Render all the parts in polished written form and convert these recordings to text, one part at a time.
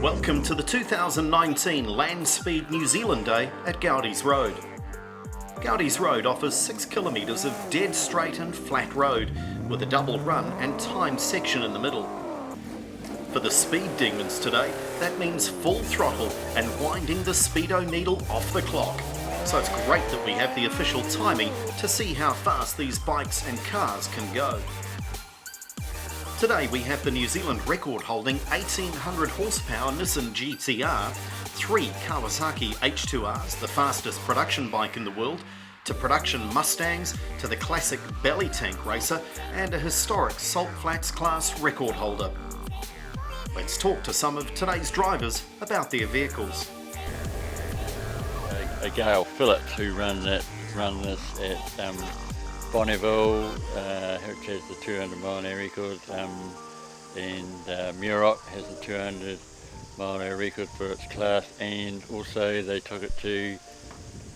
Welcome to the 2019 LandSpeed New Zealand Day at Goudies Road. Goudies Road offers 6 kilometres of dead straight and flat road with a double run and timed section in the middle. For the speed demons today, that means full throttle and winding the speedo needle off the clock. So it's great that we have the official timing to see how fast these bikes and cars can go. Today we have the New Zealand record-holding 1800 horsepower Nissan GTR, 3 Kawasaki H2Rs, the fastest production bike in the world, to production Mustangs, to the classic belly tank racer, and a historic Salt Flats class record holder. Let's talk to some of today's drivers about their vehicles. A Gail Phillips who run this at Bonneville, which has the 200 mile an hour record, and Muroc has a 200 mile an hour record for its class, and also they took it to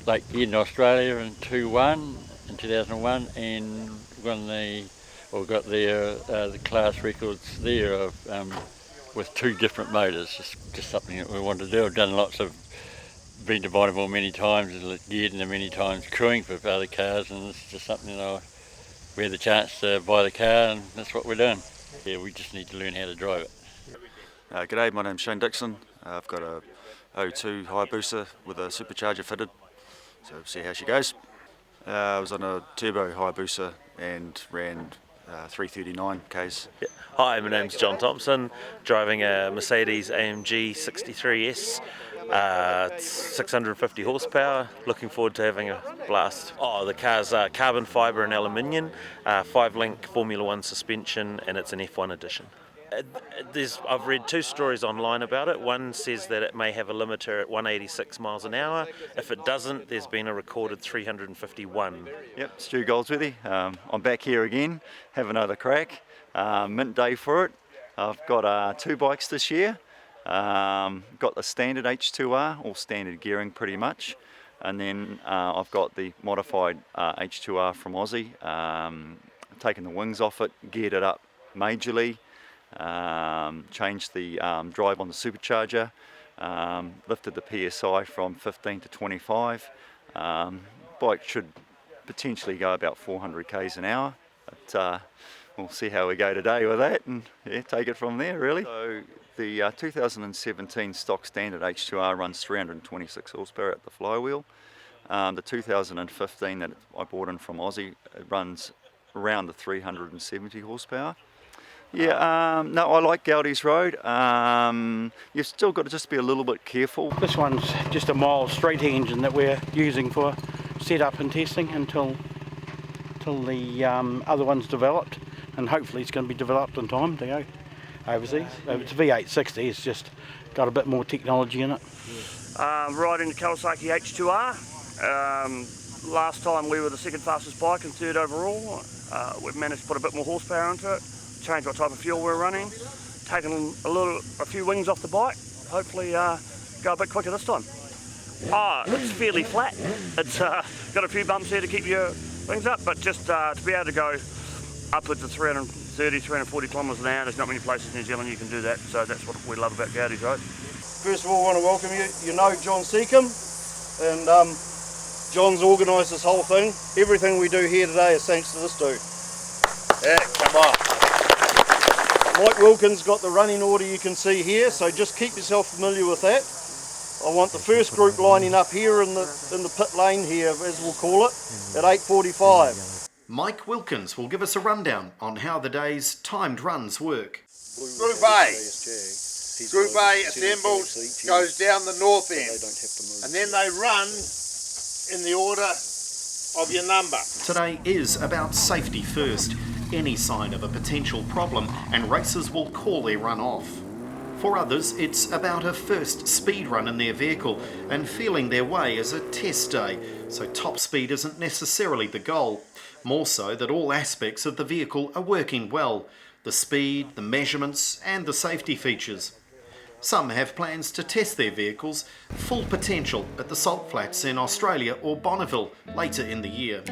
Lake in Australia in 2001, and got the class records there of with 2 different motors. Just something that we wanted to do. I've done been to Bonneville many times, geared in them many times, crewing for other cars, and it's just something that we had the chance to buy the car, and that's what we're doing. Yeah, we just need to learn how to drive it. G'day, my name's Shane Dixon. I've got a 02 Hayabusa with a supercharger fitted, so we'll see how she goes. I was on a turbo Hayabusa and ran 339 k's. Yeah. Hi, my name's John Thompson, driving a Mercedes AMG 63S, 650 horsepower. Looking forward to having a blast. The car's carbon fibre and aluminium, 5-link Formula 1 suspension, and it's an F1 edition. I've read 2 stories online about it. One says that it may have a limiter at 186 miles an hour. If it doesn't, there's been a recorded 351. Yep, Stu Goldsworthy. I'm back here again, have another crack. Mint day for it. I've got 2 bikes this year. Got the standard H2R, all standard gearing pretty much. And then I've got the modified H2R from Aussie. Taken the wings off it, geared it up majorly. Changed the drive on the supercharger, lifted the PSI from 15 to 25. Bike should potentially go about 400 k's an hour, but we'll see how we go today with that, and take it from there really. So the 2017 stock standard H2R runs 326 horsepower at the flywheel. The 2015 that I bought in from Aussie, it runs around the 370 horsepower. Yeah, no, I like Goudies Road. You've still got to just be a little bit careful. This one's just a mild straight engine that we're using for setup and testing until the other one's developed, and hopefully it's going to be developed in time to go overseas. It's V860, it's just got a bit more technology in it. Riding the Kawasaki H2R. Last time we were the 2nd fastest bike and 3rd overall. We've managed to put a bit more horsepower into it. Change what type of fuel we're running, taking a few wings off the bike, hopefully go a bit quicker this time. It's fairly flat, it's got a few bumps here to keep your wings up, but just to be able to go upwards of 330, 340 kilometres an hour, there's not many places in New Zealand you can do that, so that's what we love about Goudies Road. First of all, I want to welcome you. You know John Seacombe, and John's organised this whole thing. Everything we do here today is thanks to this dude. Yeah, come on. Mike Wilkins got the running order you can see here, so just keep yourself familiar with that. I want the first group lining up here in the pit lane here, as we'll call it, at 8:45. Mike Wilkins will give us a rundown on how the day's timed runs work. Group A. Group A assembles, goes down the north end, and then they run in the order of your number. Today is about safety first. Any sign of a potential problem, and racers will call their run off. For others, it's about a first speed run in their vehicle and feeling their way as a test day, so top speed isn't necessarily the goal. More so that all aspects of the vehicle are working well, the speed, the measurements and the safety features. Some have plans to test their vehicles' full potential at the Salt Flats in Australia or Bonneville later in the year.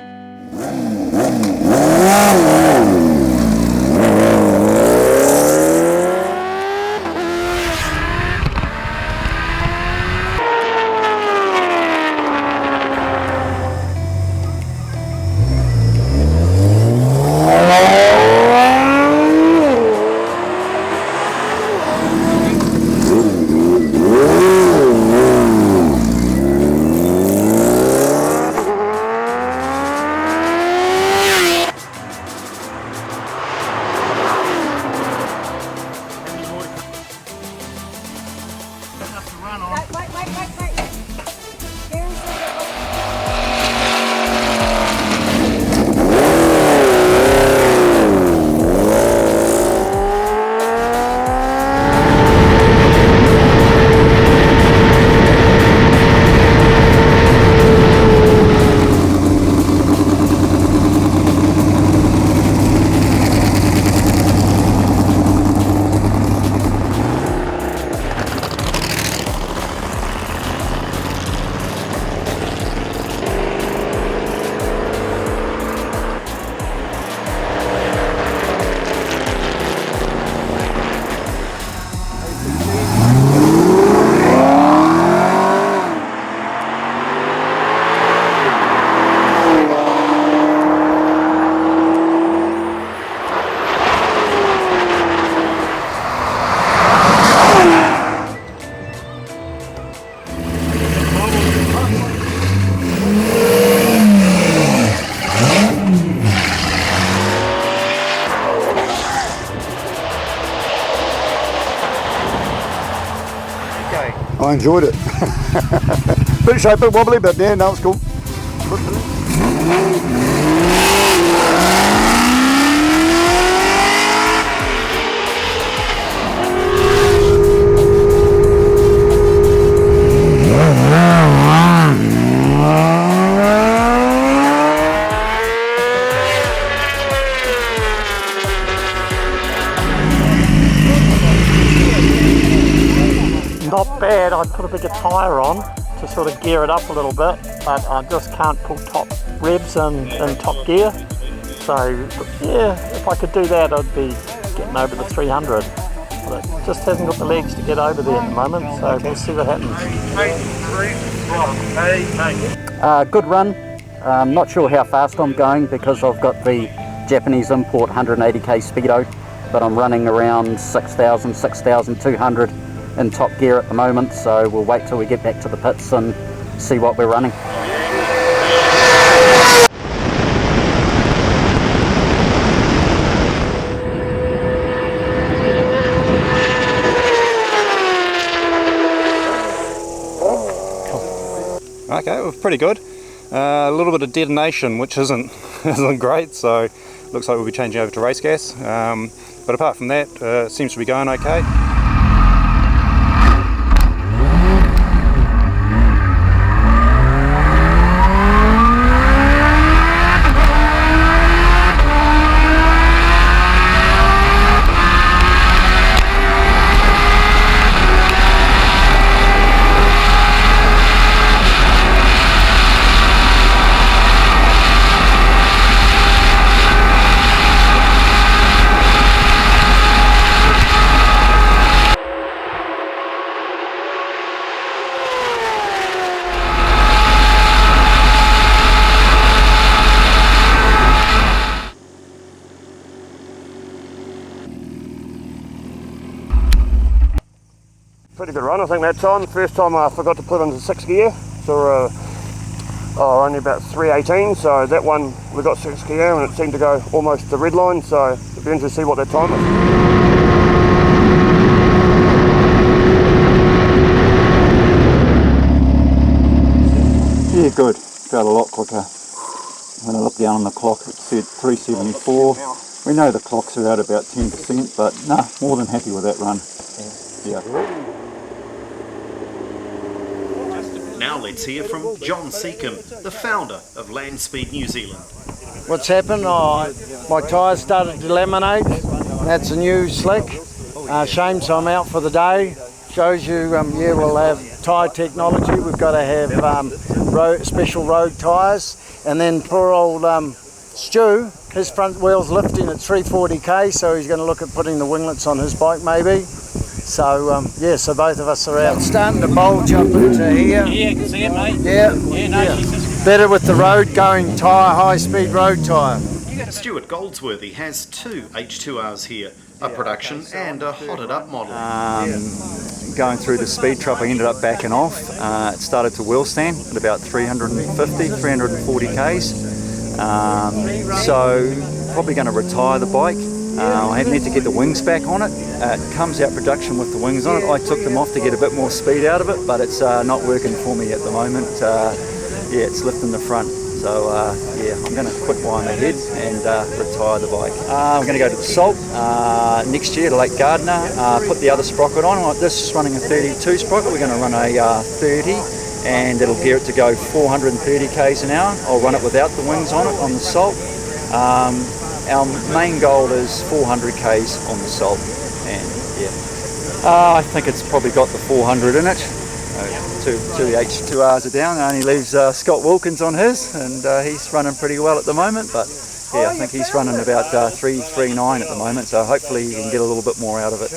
I enjoyed it. Bit shape, bit wobbly, but yeah, no, it's cool. Not bad. I'd put a bigger tyre on to sort of gear it up a little bit, but I just can't pull top revs in top gear. So yeah, if I could do that, I'd be getting over the 300. But it just hasn't got the legs to get over there at the moment, so we'll see what happens. Good run. Not sure how fast I'm going because I've got the Japanese import 180k speedo, but I'm running around 6,000, 6,200 in top gear at the moment, so we'll wait till we get back to the pits and see what we're running. Okay, well, pretty good. A little bit of detonation, which isn't great, so looks like we'll be changing over to race gas. But apart from that, it seems to be going okay. Pretty good run, I think, that time. First time I forgot to put into 6th gear, so only about 318, so that one we got 6th gear and it seemed to go almost the red line, so it'll be interesting to see what that time is. Yeah, good. Got a lot quicker. When I look down on the clock, it said 374. We know the clock's are out about 10%, but nah, more than happy with that run. Yeah. Now let's hear from John Seacombe, the founder of LandSpeed New Zealand. What's happened? My tyres started to laminate. That's a new slick. Shame, so I'm out for the day. Shows you, we'll have tyre technology. We've got to have special road tyres. And then poor old Stu, his front wheel's lifting at 340k, so he's going to look at putting the winglets on his bike maybe. So so both of us are out. It's starting to bulge up into here. Yeah, I can see it, mate. Yeah. Better with the road going tyre, high-speed road tyre. Stuart Goldsworthy has two H2Rs here, a production and a hotted-up model. Going through the speed trap, I ended up backing off. It started to wheel stand at about 350, 340 k's. So probably going to retire the bike. I need to get the wings back on it. It comes out production with the wings on it. I took them off to get a bit more speed out of it, but it's not working for me at the moment. It's lifting the front. So I'm going to quit while I'm ahead and retire the bike. I'm going to go to the Salt next year to Lake Gardner, put the other sprocket on. This is running a 32 sprocket. We're going to run a 30 and it'll gear it to go 430 k's an hour. I'll run it without the wings on it on the Salt. Our main goal is 400 k's on the Salt, and I think it's probably got the 400 in it. Two H2Rs are down. It only leaves Scott Wilkins on his, and he's running pretty well at the moment. But I think he's running about 339 at the moment. So hopefully he can get a little bit more out of it.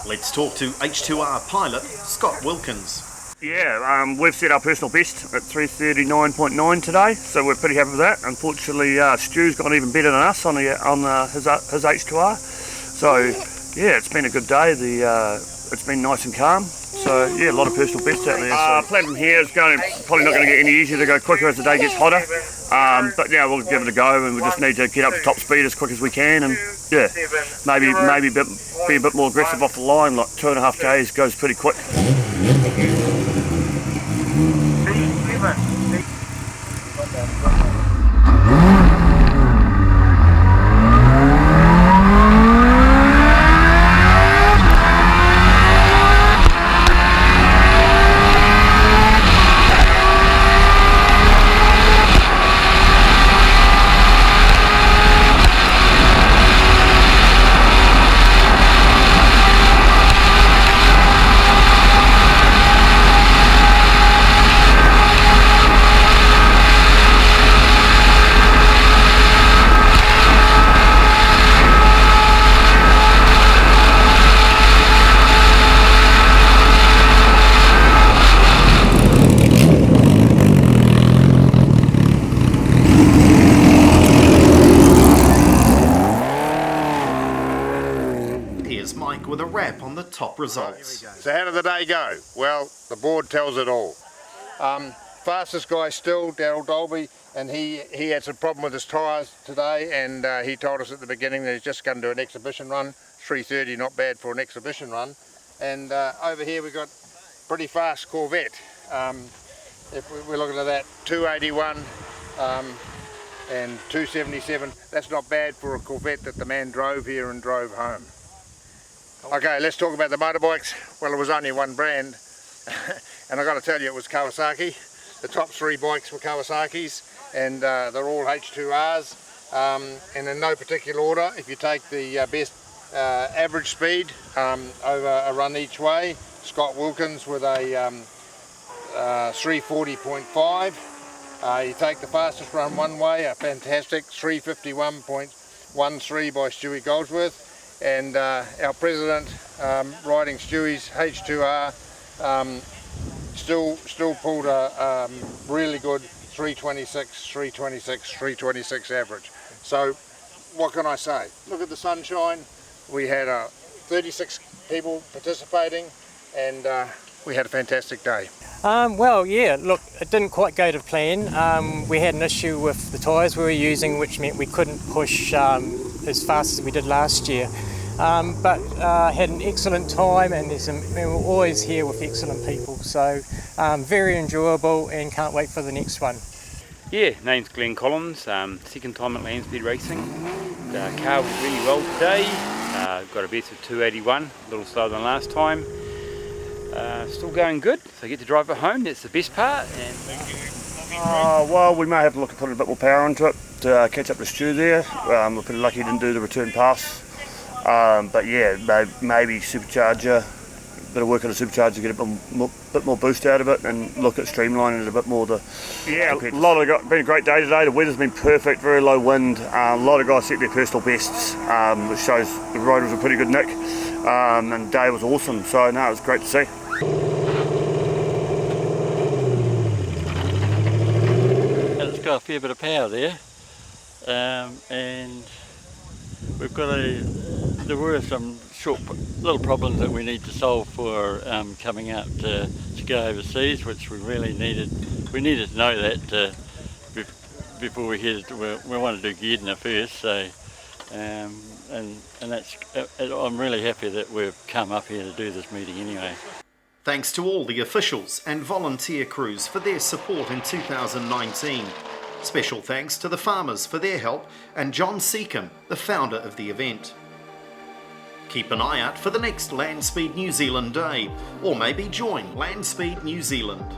Let's talk to H2R pilot Scott Wilkins. Yeah, we've set our personal best at 339.9 today, so we're pretty happy with that. Unfortunately, Stu's got even better than us on his H2R. So it's been a good day. It's been nice and calm. So a lot of personal bests out there. Platinum here is probably not going to get any easier to go quicker as the day gets hotter. But we'll give it a go, and we just need to get up to top speed as quick as we can, and maybe be a bit more aggressive off the line. Like 2.5 k's goes pretty quick. With a wrap on the top results. So how did the day go? Well, the board tells it all. Fastest guy still, Daryl Dolby, and he had some problem with his tyres today, and he told us at the beginning that he's just going to do an exhibition run. 330, not bad for an exhibition run. And over here we've got pretty fast Corvette. If we're looking at that, 281 and 277, that's not bad for a Corvette that the man drove here and drove home. Okay, let's talk about the motorbikes. Well, it was only one brand, and I've got to tell you, it was Kawasaki. The top 3 bikes were Kawasaki's, and they're all H2Rs, and in no particular order. If you take the best average speed over a run each way, Scott Wilkins with a 340.5. You take the fastest run one way, a fantastic 351.13 by Stewie Goldsworth. And our president riding Stewie's H2R still pulled a really good 326 average. So what can I say? Look at the sunshine. We had 36 people participating, and we had a fantastic day. Look, it didn't quite go to plan. We had an issue with the tyres we were using, which meant we couldn't push as fast as we did last year. But had an excellent time, and we're always here with excellent people, so very enjoyable and can't wait for the next one. Yeah, name's Glenn Collins, second time at LandSpeed Racing. The car was really well today, Got a best of 281, a little slower than last time. Still going good, so I get to drive it home, that's the best part. And well, we may have to look at putting a bit more power into it to catch up to Stu there. We're pretty lucky he didn't do the return pass. But yeah, maybe supercharger, a bit of work on the supercharger to get a bit more boost out of it and look at streamlining it a bit more. Been a great day today. The weather's been perfect, very low wind. A lot of guys set their personal bests, which shows the road was a pretty good nick. And the day was awesome, so no, it was great to see. It's got a fair bit of power there, and we've got there were some little problems that we need to solve for coming out to go overseas, which we really needed. We needed to know that before we headed. We want to do Goudies first, so and that's. I'm really happy that we've come up here to do this meeting anyway. Thanks to all the officials and volunteer crews for their support in 2019. Special thanks to the farmers for their help and John Seacombe, the founder of the event. Keep an eye out for the next LandSpeed New Zealand Day, or maybe join LandSpeed New Zealand.